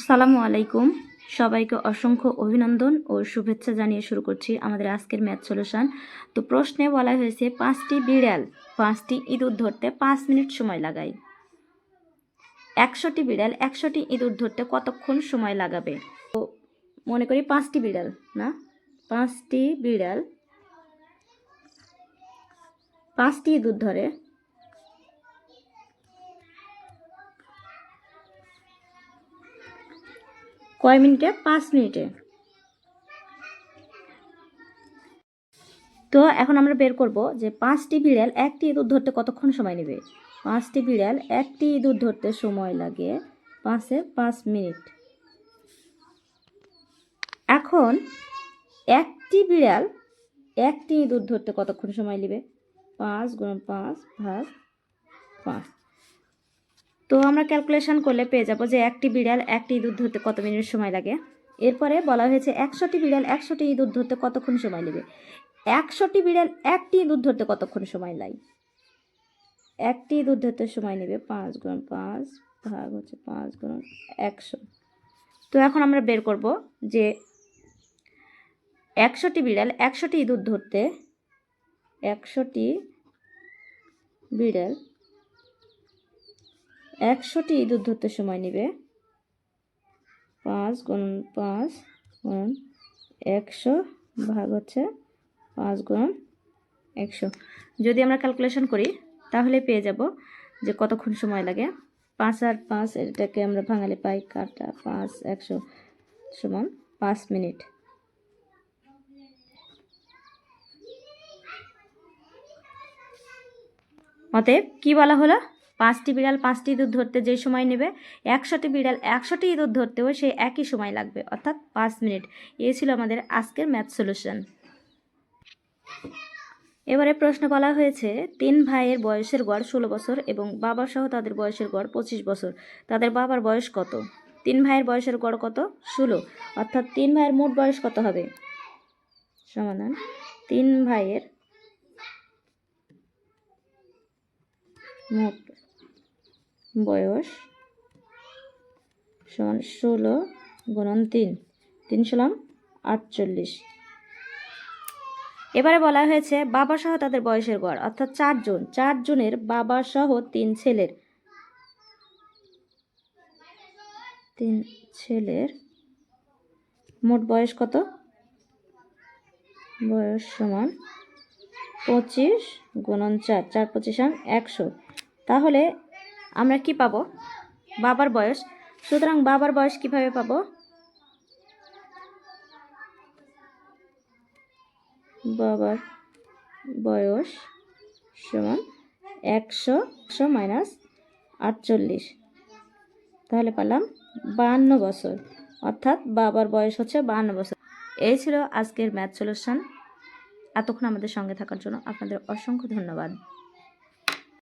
আসসালামু আলাইকুম। সবাইকে অসংখ্য অভিনন্দন ও শুভেচ্ছা জানিয়ে শুরু করছি আমাদের আজকের ম্যাথ সলিউশন। তো প্রশ্নে বলা হয়েছে 5টি বিড়াল 5টি ইঁদুর ধরতে 5 মিনিট সময় লাগায়। 100টি বিড়াল 100টি ইঁদুর ধরতে কতক্ষণ সময় লাগাবে? তো মনে করি 5টি বিড়াল না, 5টি বিড়াল 5টি ইঁদুর ধরে, কয় মিনিটে? 5 মিনিটে। তো এখন আমরা বের করব যে 5টি বিড়াল একটি ইঁদুর ধরতে কতক্ষণ সময় নেবে। 5টি বিড়াল একটি ইঁদুর ধরতে সময় লাগে 5 মিনিট। এখন একটি বিড়াল একটি ইঁদুর ধরতে কতক্ষণ সময় নেবে? 5 × 5 ভাগ 5। তো আমরা ক্যালকুলেশন করলে পেয়ে যাব যে একটি বিড়াল একটি ইঁদুর ধরতে কত মিনিট সময় লাগে। এরপরে বলা হয়েছে 100টি বিড়াল 100টি ইঁদুর ধরতে কতক্ষণ সময় নেবে। 100টি বিড়াল একটি ইঁদুর ধরতে কতক্ষণ সময় লাগে? একটি ইঁদুর ধরতে সময় নেবে 5 × 5 ভাগ 5 × 100। তো এখন আমরা বের করব যে 100টি বিড়াল 100টি ইঁদুর ধরতে 100টি বিড়াল 100টি ইঁদুর ধরতে সময় নেবে 5 × 5 × 100 ভাগ 5 × 100। যদি আমরা ক্যালকুলেশন করি তাহলে পেয়ে যাব যে কতক্ষণ সময় লাগে। 5 আর 5 এটাকে আমরা ভাঙালে পাই কাটা 5 100 সমান 5 মিনিট। অতএব কি বলা হলো? 5টি বিড়াল 5টি ইঁদুর ধরতে যে সময় নেবে 100টি বিড়াল 100টি ইঁদুর ধরতেও সেই একই সময় লাগবে, অর্থাৎ 5 মিনিট। এই ছিল আমাদের আজকের ম্যাথ সলিউশন। এবারে প্রশ্ন বলা হয়েছে 3 ভাইয়ের বয়সের গড় 16 বছর এবং বাবা সহ তাদের বয়সের গড় 25 বছর। তাদের বাবার বয়স কত? 3 ভাইয়ের বয়সের গড় কত? 16, অর্থাৎ 3 ভাইয়ের মোট বয়স কত হবে? সমাধান 3 ভাইয়ের মোট বয়স সমান 16 × 3, 3 = 48। এবারে বলা হয়েছে বাবা সহ তাদের বয়সের গড়, অর্থাৎ 4 জনের বাবা সহ 3 ছেলের মোট বয়স কত? বয়স সমান 25 × 4, 4 × 25 = 100। তাহলে আমরা কি পাবো? বাবার বয়স। সুতরাং বাবার বয়স কিভাবে পাবো? বাবার বয়স সমান 100 - 48, তাহলে পেলাম 52 বছর, অর্থাৎ বাবার বয়স হচ্ছে 52 বছর। এই ছিল আজকের ম্যাথ সলিউশন। এতক্ষণ আমাদের সঙ্গে থাকার জন্য আপনাদের অসংখ্য ধন্যবাদ।